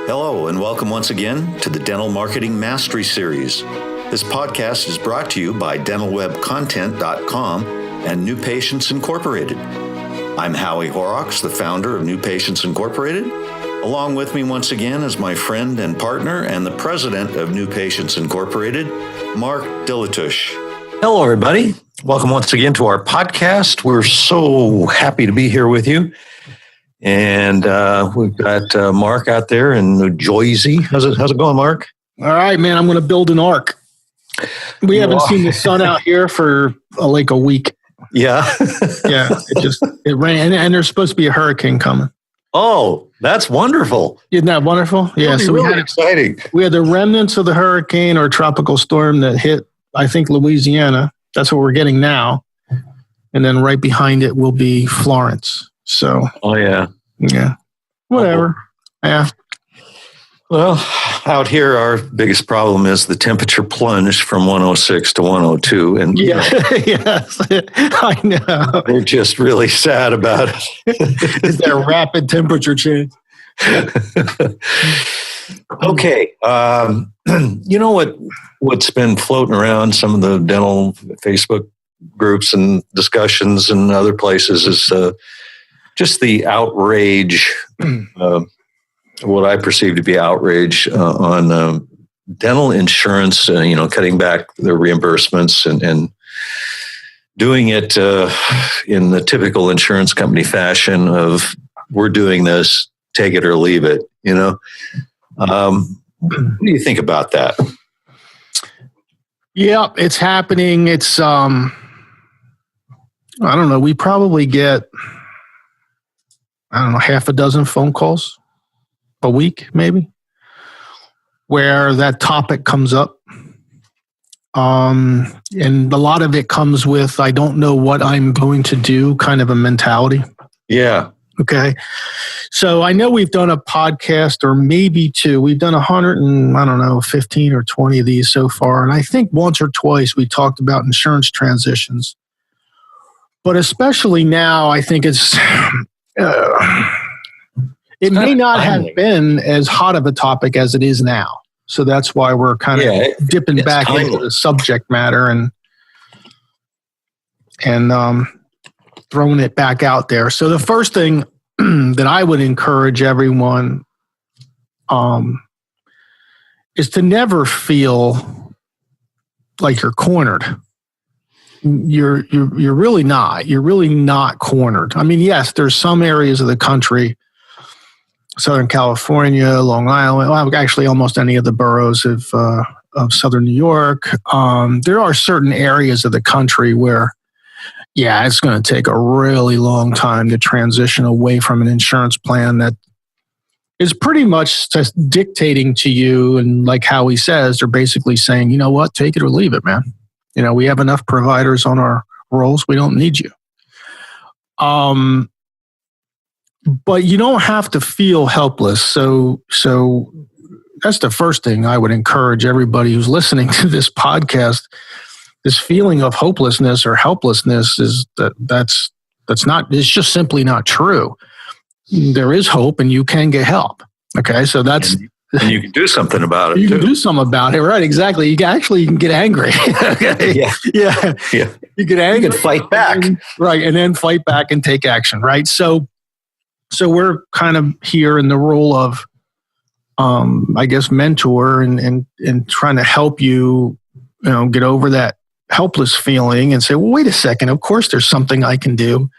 Hello, and welcome once again to the Dental Marketing Mastery Series. This podcast is brought to you by dentalwebcontent.com and New Patients Incorporated. I'm Howie Horrocks, the founder of New Patients Incorporated. Along with me once again is my friend and partner and the president of New Patients Incorporated, Mark Dilatush. Hello, everybody. Welcome once again to our podcast. We're so happy to be here with you. And we've got Mark out there in New Jersey. How's it going, Mark? All right, man. I'm going to build an ark. We haven't seen the sun out here for like a week. Yeah. Yeah. It rained, and there's supposed to be a hurricane coming. Oh, that's wonderful. Isn't that wonderful? Yeah. So really exciting. We had the remnants of the hurricane or tropical storm that hit, I think, Louisiana. That's what we're getting now. And then right behind it will be Florence. So. Oh, yeah. Yeah. Whatever. Yeah. Well, out here, our biggest problem is the temperature plunged from 106 to 102. And yeah, yes, I know. We're just really sad about it. Is there a rapid temperature change? Okay. You know what's been floating around some of the dental Facebook groups and discussions and other places is just the outrage, what I perceive to be outrage on dental insurance, cutting back the reimbursements and doing it in the typical insurance company fashion of we're doing this, take it or leave it, What do you think about that? Yeah, it's happening. It's, I don't know, we probably get, half a dozen phone calls a week, maybe, where that topic comes up. And a lot of it comes with, I don't know what I'm going to do kind of a mentality. Yeah. Okay. So I know we've done a podcast or maybe two. We've done 15 or 20 of these so far. And I think once or twice we talked about insurance transitions. But especially now, I think it's... it may not have been as hot of a topic as it is now. So that's why we're kind of dipping back into the subject matter and throwing it back out there. So the first thing that I would encourage everyone is to never feel like you're cornered. You're really not. You're really not cornered. I mean, yes, there's some areas of the country, Southern California, Long Island, well, actually almost any of the boroughs of Southern New York. There are certain areas of the country where, it's going to take a really long time to transition away from an insurance plan that is pretty much just dictating to you. And like Howie says, they're basically saying, you know what, take it or leave it, man. We have enough providers on our rolls. We don't need you. But you don't have to feel helpless. So that's the first thing I would encourage everybody who's listening to this podcast. This feeling of hopelessness or helplessness is that's it's just simply not true. There is hope and you can get help. Okay. So that's, and you can do something about it. You can do something about it, right? Exactly. You can get angry. Okay? Yeah. You get angry. You can fight back, right? And then fight back and take action, right? So we're kind of here in the role of, I guess, mentor and trying to help you, get over that helpless feeling and say, well, wait a second. Of course, there's something I can do.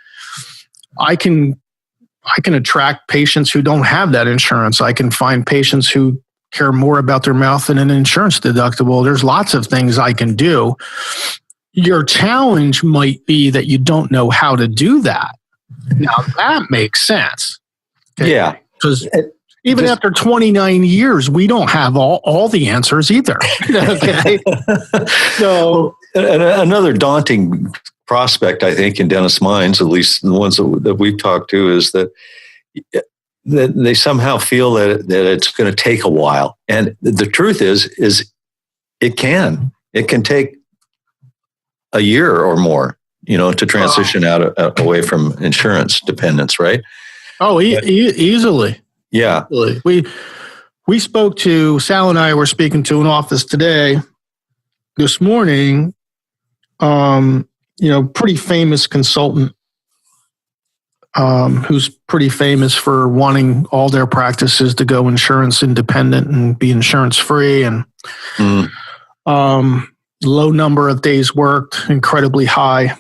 I can attract patients who don't have that insurance. I can find patients who care more about their mouth than an insurance deductible. There's lots of things I can do. Your challenge might be that you don't know how to do that. Now, that makes sense. Okay? Yeah. Because even after 29 years, we don't have all the answers either. Okay. So another daunting prospect, I think, in dentists' minds, at least the ones that we've talked to, is that they somehow feel that it's going to take a while. And the truth is it can take a year or more, to transition away from insurance dependence, right? Oh, easily. Yeah. Easily. Sal and I were speaking to an office this morning, pretty famous consultant who's pretty famous for wanting all their practices to go insurance independent and be insurance free, and low number of days worked, incredibly high,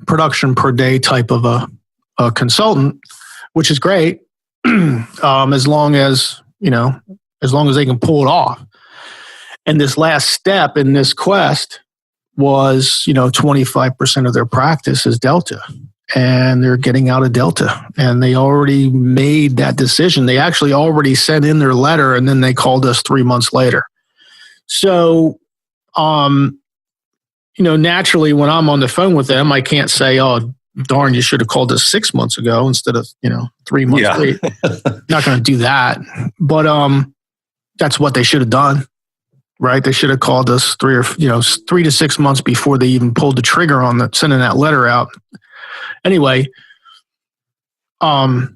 production per day type of a consultant, which is great. As long as they can pull it off. And this last step in this quest was, 25% of their practice is Delta, and they're getting out of Delta, and they already made that decision. They actually already sent in their letter, and then they called us 3 months later. So, naturally when I'm on the phone with them, I can't say, "Oh, darn, you should have called us 6 months ago instead of, 3 months late." Not going to do that. But that's what they should have done, right? They should have called us 3 to 6 months before they even pulled the trigger on sending that letter out. Anyway, let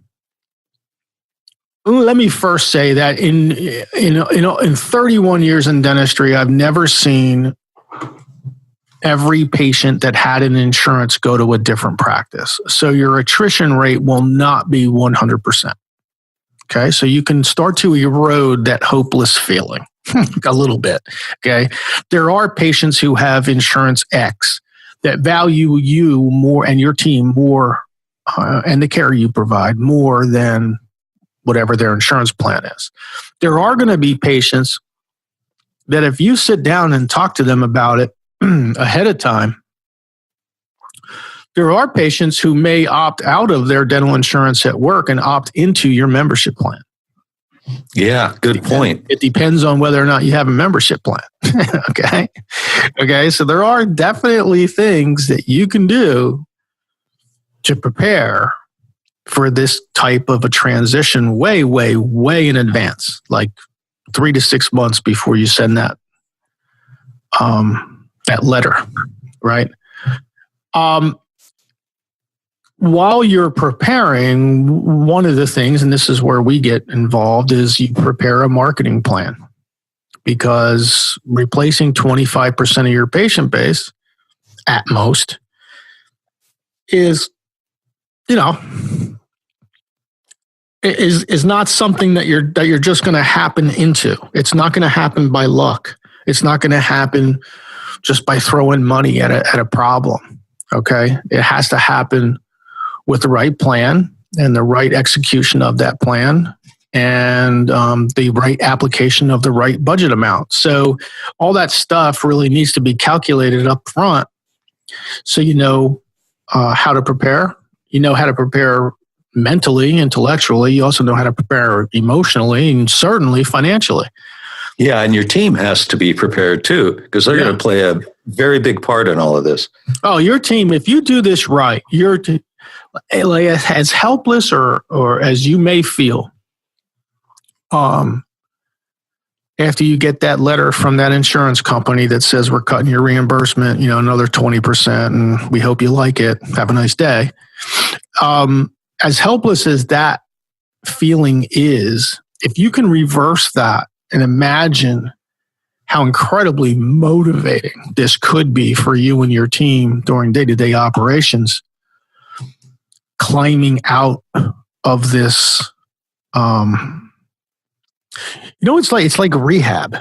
me first say that in 31 years in dentistry, I've never seen every patient that had an insurance go to a different practice. So your attrition rate will not be 100%. Okay. So you can start to erode that hopeless feeling a little bit. Okay. There are patients who have insurance X that value you more and your team more, and the care you provide more than whatever their insurance plan is. There are going to be patients that if you sit down and talk to them about it ahead of time, there are patients who may opt out of their dental insurance at work and opt into your membership plan. Yeah, good point. It depends on whether or not you have a membership plan. Okay. So there are definitely things that you can do to prepare for this type of a transition way, way, way in advance, like 3 to 6 months before you send that letter, right? While you're preparing, one of the things, and this is where we get involved, is you prepare a marketing plan, because replacing 25% of your patient base at most is, is not something that you're just going to happen into. It's not going to happen by luck. It's not going to happen just by throwing money at a problem. Okay. It has to happen with the right plan and the right execution of that plan, and the right application of the right budget amount. So all that stuff really needs to be calculated up front, so you know how to prepare. You know how to prepare mentally, intellectually. You also know how to prepare emotionally and certainly financially. Yeah, and your team has to be prepared too, because they're going to play a very big part in all of this. Oh, your team, if you do this right, you're as helpless or as you may feel after you get that letter from that insurance company that says we're cutting your reimbursement, another 20%, and we hope you like it. Have a nice day. As helpless as that feeling is, if you can reverse that and imagine how incredibly motivating this could be for you and your team during day-to-day operations, climbing out of this, it's like rehab.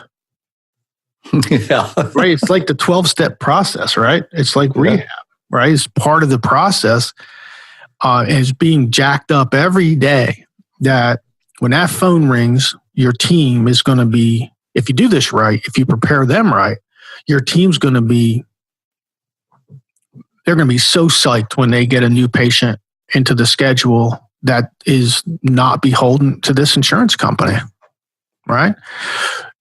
Yeah. Right. It's like the 12-step process, right? It's like rehab, right? It's part of the process. Is being jacked up every day, that when that phone rings, your team is going to be, if you do this right, if you prepare them right, your team's going to be, they're going to be so psyched when they get a new patient into the schedule that is not beholden to this insurance company, right?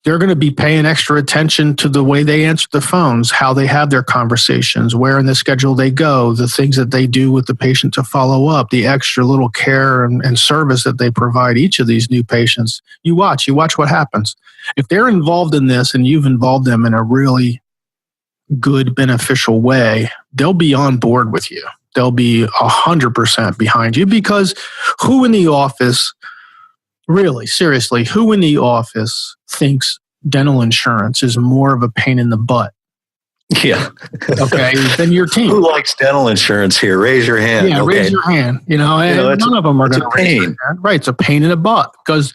They're going to be paying extra attention to the way they answer the phones, how they have their conversations, where in the schedule they go, the things that they do with the patient to follow up, the extra little care and service that they provide each of these new patients. You watch what happens. If they're involved in this and you've involved them in a really good, beneficial way, they'll be on board with you. They'll be 100% behind you, because who in the office Really, seriously, who in the office thinks dental insurance is more of a pain in the butt? Yeah. Okay, than your team. Who likes dental insurance here? Raise your hand. Yeah, Okay. raise your hand. And none of them are going to raise their hand. Right, it's a pain in the butt because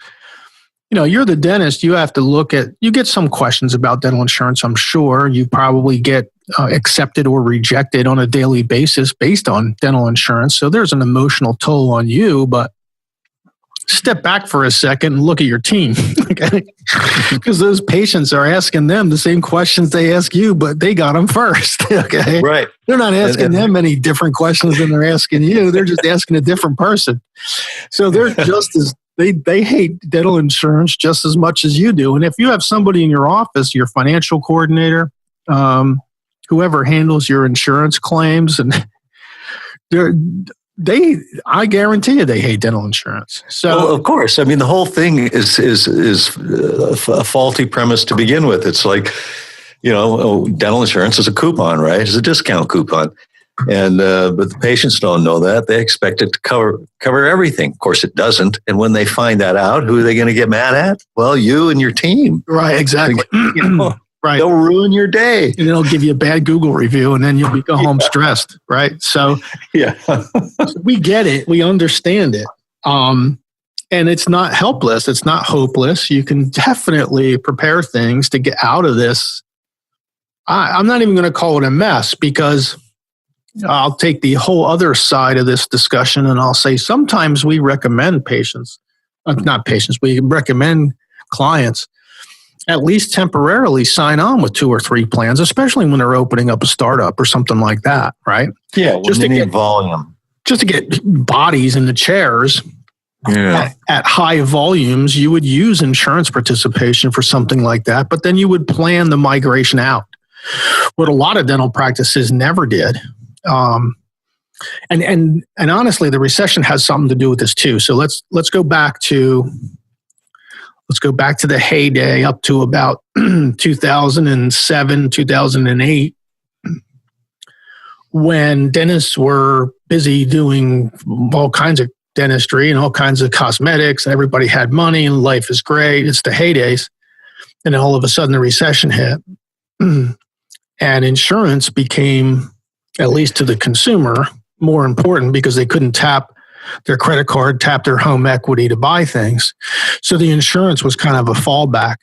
you're the dentist. You have to you get some questions about dental insurance. I'm sure you probably get accepted or rejected on a daily basis based on dental insurance. So there's an emotional toll on you, but step back for a second and look at your team, okay? Because those patients are asking them the same questions they ask you, but they got them first, okay? Right. They're not asking them any different questions than they're asking you. They're just asking a different person. So they're just as they hate dental insurance just as much as you do. And if you have somebody in your office, your financial coordinator, whoever handles your insurance claims, and I guarantee you they hate dental insurance. So, well, of course, I mean, the whole thing is a faulty premise to begin with. It's like, dental insurance is a coupon, right? It's a discount coupon. And but the patients don't know that. They expect it to cover everything. Of course, it doesn't. And when they find that out, who are they going to get mad at? Well, you and your team. Right, exactly. Right. They'll ruin your day. And they'll give you a bad Google review, and then you'll go home stressed, right? So yeah, we get it. We understand it. And it's not helpless. It's not hopeless. You can definitely prepare things to get out of this. I'm not even going to call it a mess, because I'll take the whole other side of this discussion and I'll say sometimes we recommend we recommend clients at least temporarily sign on with 2 or 3 plans, especially when they're opening up a startup or something like that, right? Yeah, just to get volume. Just to get bodies in the chairs. Yeah. At high volumes, you would use insurance participation for something like that, but then you would plan the migration out. What a lot of dental practices never did. And honestly, the recession has something to do with this too. So let's go back to the heyday up to about 2007, 2008, when dentists were busy doing all kinds of dentistry and all kinds of cosmetics, and everybody had money and life is great. It's the heydays. And then all of a sudden the recession hit and insurance became, at least to the consumer, more important because they couldn't tap their credit card, tap their home equity to buy things. So the insurance was kind of a fallback.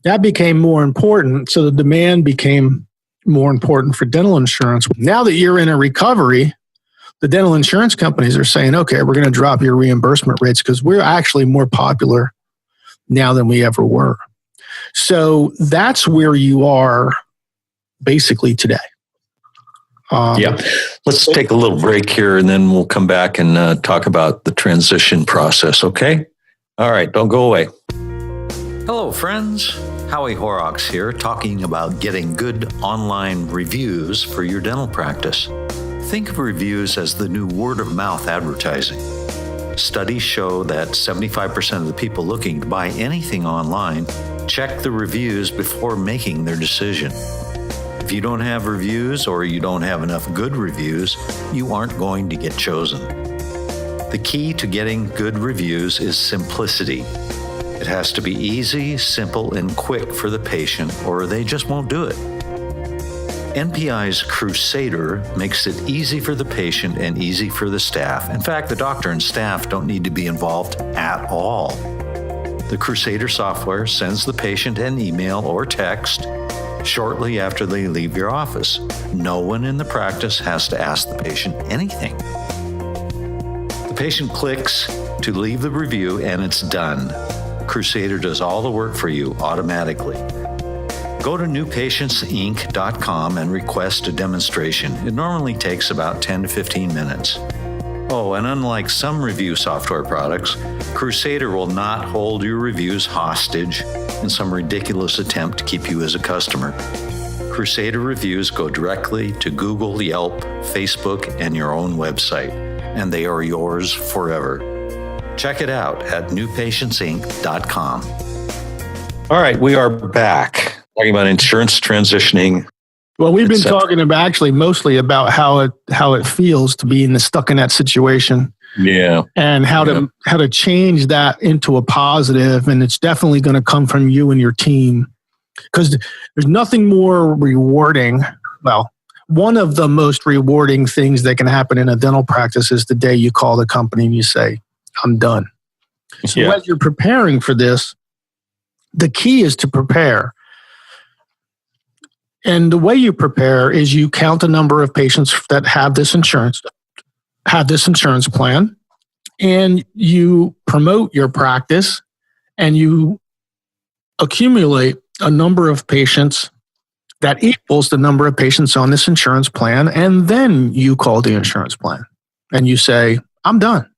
That became more important. So the demand became more important for dental insurance. Now that you're in a recovery, the dental insurance companies are saying, okay, we're going to drop your reimbursement rates because we're actually more popular now than we ever were. So that's where you are basically today. Yeah. Let's take a little break here and then we'll come back and talk about the transition process, okay? All right, don't go away. Hello, friends. Howie Horrocks here, talking about getting good online reviews for your dental practice. Think of reviews as the new word-of-mouth advertising. Studies show that 75% of the people looking to buy anything online check the reviews before making their decision. If you don't have reviews or you don't have enough good reviews, you aren't going to get chosen. The key to getting good reviews is simplicity. It has to be easy, simple, and quick for the patient, or they just won't do it. NPI's Crusader makes it easy for the patient and easy for the staff. In fact, the doctor and staff don't need to be involved at all. The Crusader software sends the patient an email or text shortly after they leave your office. No one in the practice has to ask the patient anything. The patient clicks to leave the review and it's done. Crusader does all the work for you automatically. Go to newpatientsinc.com and request a demonstration. It normally takes about 10 to 15 minutes. Oh, and unlike some review software products, Crusader will not hold your reviews hostage in some ridiculous attempt to keep you as a customer. Crusader reviews go directly to Google, Yelp, Facebook, and your own website, and they are yours forever. Check it out at newpatientsinc.com. All right, we are back talking about insurance transitioning Well, we've been talking about actually mostly about how it feels to be stuck in that situation. Yeah. And how to change that into a positive. And it's definitely going to come from you and your team, because there's nothing more rewarding. Well, one of the most rewarding things that can happen in a dental practice is the day you call the company and you say, I'm done. So as you're preparing for this, the key is to prepare. And the way you prepare is you count the number of patients that have this insurance plan, and you promote your practice, and you accumulate a number of patients that equals the number of patients on this insurance plan. And then you call the insurance plan and you say, I'm done.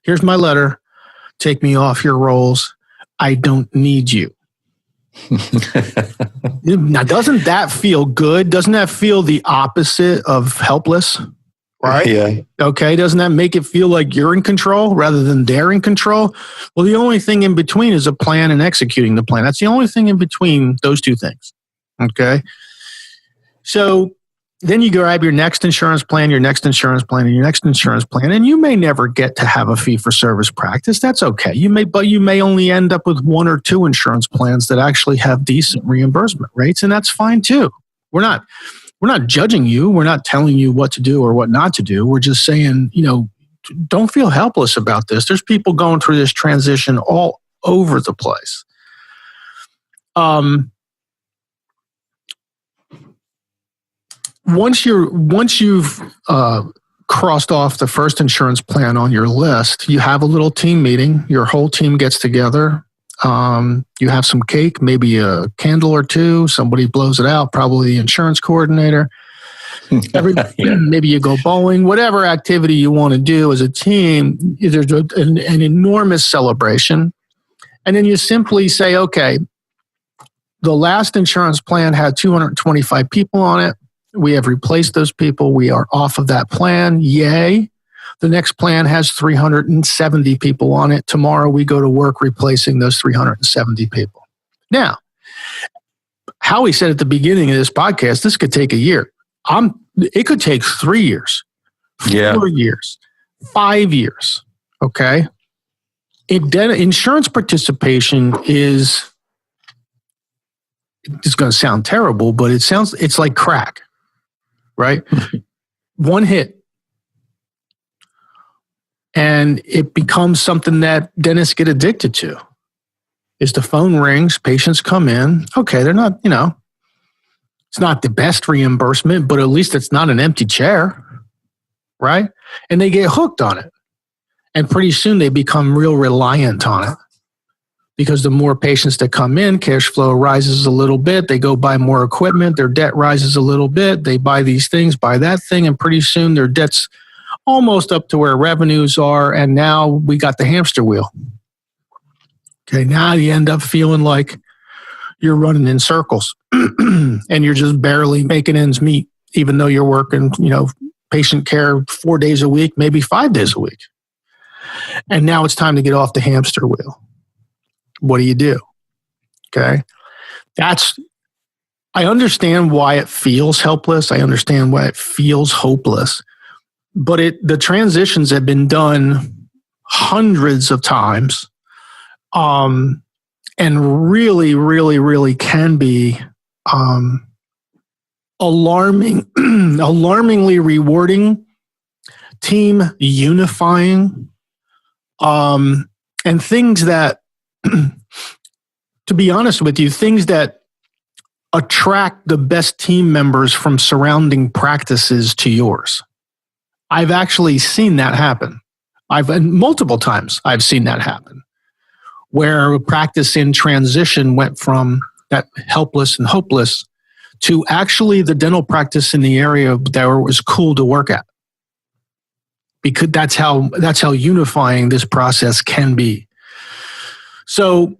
Here's my letter. Take me off your rolls. I don't need you. Now, doesn't that feel good? Doesn't that feel the opposite of helpless? Right? Yeah. Okay. Doesn't that make it feel like you're in control rather than they're in control? Well, the only thing in between is a plan and executing the plan. That's the only thing in between those two things. Okay. So then you grab your next insurance plan, your next insurance plan, and your next insurance plan, and you may never get to have a fee-for-service practice. That's okay. But you may only end up with one or two insurance plans that actually have decent reimbursement rates, and that's fine too. We're not judging you. We're not telling you what to do or what not to do. We're just saying, don't feel helpless about this. There's people going through this transition all over the place. Once you've crossed off the first insurance plan on your list, you have a little team meeting. Your whole team gets together. You have some cake, maybe a candle or two. Somebody blows it out, probably the insurance coordinator. Maybe you go bowling, whatever activity you want to do as a team. There's an enormous celebration. And then you simply say, okay, the last insurance plan had 225 people on it. We have replaced those people. We are off of that plan. Yay. The next plan has 370 people on it. Tomorrow we go to work replacing those 370 people. Now, Howie said at the beginning of this podcast, this could take a year. It could take 3 years, 4 years, 5 years. Okay. Insurance participation it's going to sound terrible, but it's like crack. Right? One hit. And it becomes something that dentists get addicted to. Is the phone rings, patients come in. Okay, they're not, it's not the best reimbursement, but at least it's not an empty chair. Right? And they get hooked on it. And pretty soon they become real reliant on it. Because the more patients that come in, cash flow rises a little bit. They go buy more equipment. Their debt rises a little bit. They buy these things, buy that thing, and pretty soon their debt's almost up to where revenues are. And now we got the hamster wheel. Okay, now you end up feeling like you're running in circles and you're just barely making ends meet, even though you're working, patient care 4 days a week, maybe 5 days a week. And now it's time to get off the hamster wheel. What do? Okay. I understand why it feels helpless. I understand why it feels hopeless, but the transitions have been done hundreds of times. And really, really, really can be, alarmingly rewarding, team unifying, and things that, to be honest with you, things that attract the best team members from surrounding practices to yours. I've actually seen that happen. Multiple times I've seen that happen, where a practice in transition went from that helpless and hopeless to actually the dental practice in the area that was cool to work at. Because that's how unifying this process can be. So,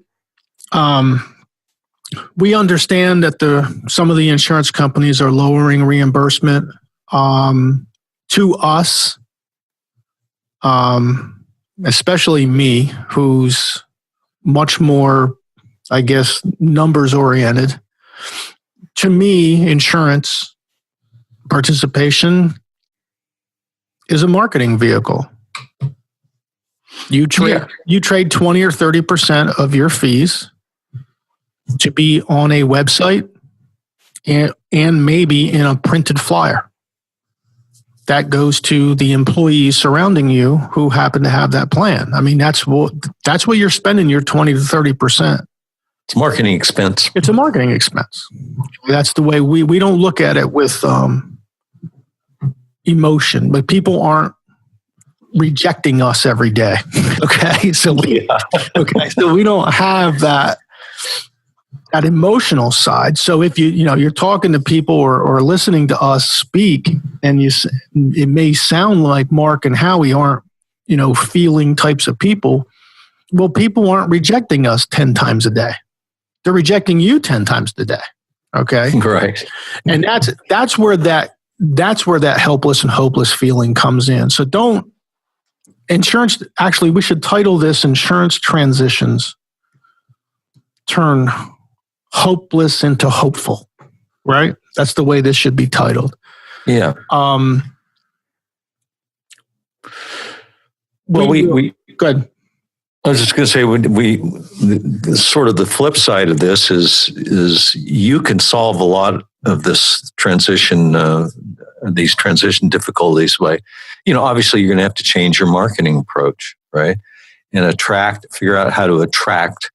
we understand that some of the insurance companies are lowering reimbursement to us, especially me, who's much more, I guess, numbers oriented. To me, insurance Participation is a marketing vehicle. You trade 20 or 30% of your fees to be on a website and maybe in a printed flyer. That goes to the employees surrounding you who happen to have that plan. I mean, that's what you're spending your 20 to 30%. It's a marketing expense. It's a marketing expense. That's the way we don't look at it with emotion, but people aren't rejecting us every day. Okay. So we don't have that emotional side. So if you're talking to people or listening to us speak, and it may sound like Mark and Howie aren't, feeling types of people. Well, people aren't rejecting us 10 times a day. They're rejecting you 10 times a day. Okay. Right. And that's where that helpless and hopeless feeling comes in. So we should title this Insurance Transitions Turn Hopeless into Hopeful, right? That's the way this should be titled. Yeah. Well, we good. I was just going to say, sort of the flip side of this is you can solve a lot of this these transition difficulties by, obviously you're going to have to change your marketing approach, right? And figure out how to attract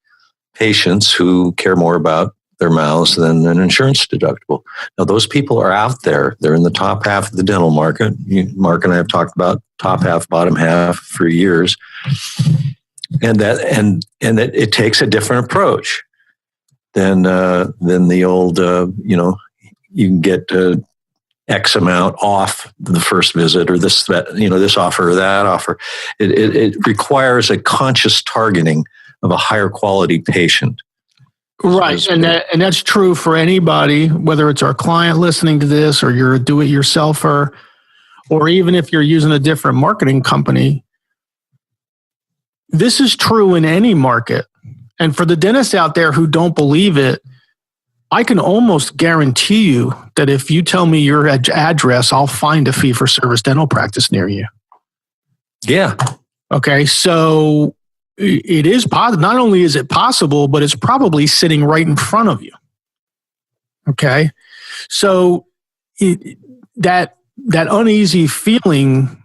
patients who care more about their mouths than an insurance deductible. Now, those people are out there. They're in the top half of the dental market. Mark and I have talked about top half, bottom half for years. And that it takes a different approach than the old, you can get X amount off the first visit, or this offer or that offer. It requires a conscious targeting of a higher quality patient. Right. And that's true for anybody, whether it's our client listening to this, or you're a do-it-yourselfer, or even if you're using a different marketing company. This is true in any market. And for the dentists out there who don't believe it, I can almost guarantee you that if you tell me your address, I'll find a fee-for-service dental practice near you. Yeah. Okay. So it is possible. Not only is it possible, but it's probably sitting right in front of you. Okay. So that uneasy feeling,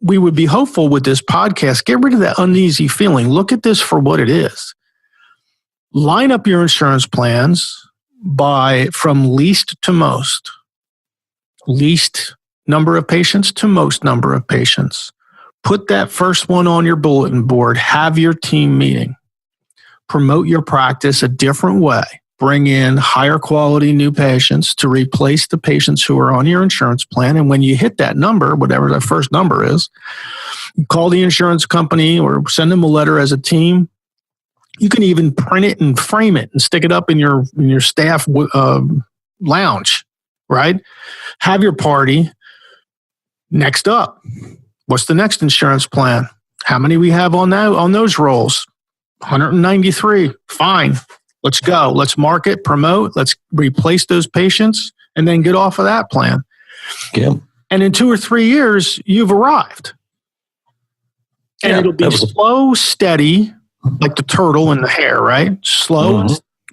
we would be hopeful with this podcast. Get rid of that uneasy feeling. Look at this for what it is. Line up your insurance plans from least to most. Least number of patients to most number of patients. Put that first one on your bulletin board. Have your team meeting. Promote your practice a different way. Bring in higher quality new patients to replace the patients who are on your insurance plan. And when you hit that number, whatever that first number is, call the insurance company or send them a letter as a team. You can even print it and frame it and stick it up in your staff lounge, right? Have your party. Next up, what's the next insurance plan? How many we have on those rolls? 193. Fine. Let's go. Let's market, promote. Let's replace those patients and then get off of that plan. Yeah. And in 2 or 3 years, you've arrived. And it'll be slow, steady, like the turtle and the hare, right? Slow and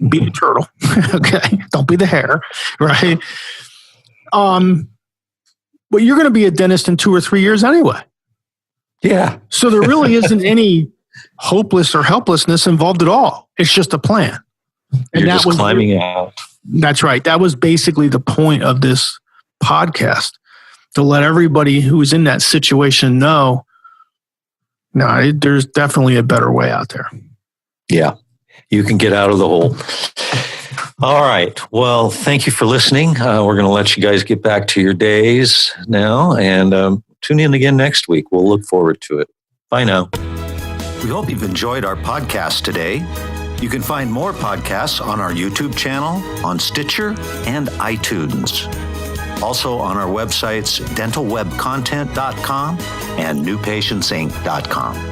be the turtle. Okay. Don't be the hare, right? But you're going to be a dentist in 2 or 3 years anyway. Yeah. So there really isn't any hopeless or helplessness involved at all. It's just a plan. And you're just climbing out. That's right. That was basically the point of this podcast, to let everybody who is in that situation know, no, there's definitely a better way out there. Yeah. You can get out of the hole. All right. Well, thank you for listening. We're going to let you guys get back to your days now, and tune in again next week. We'll look forward to it. Bye now. We hope you've enjoyed our podcast today. You can find more podcasts on our YouTube channel, on Stitcher, and iTunes. Also on our websites, dentalwebcontent.com and newpatientsinc.com.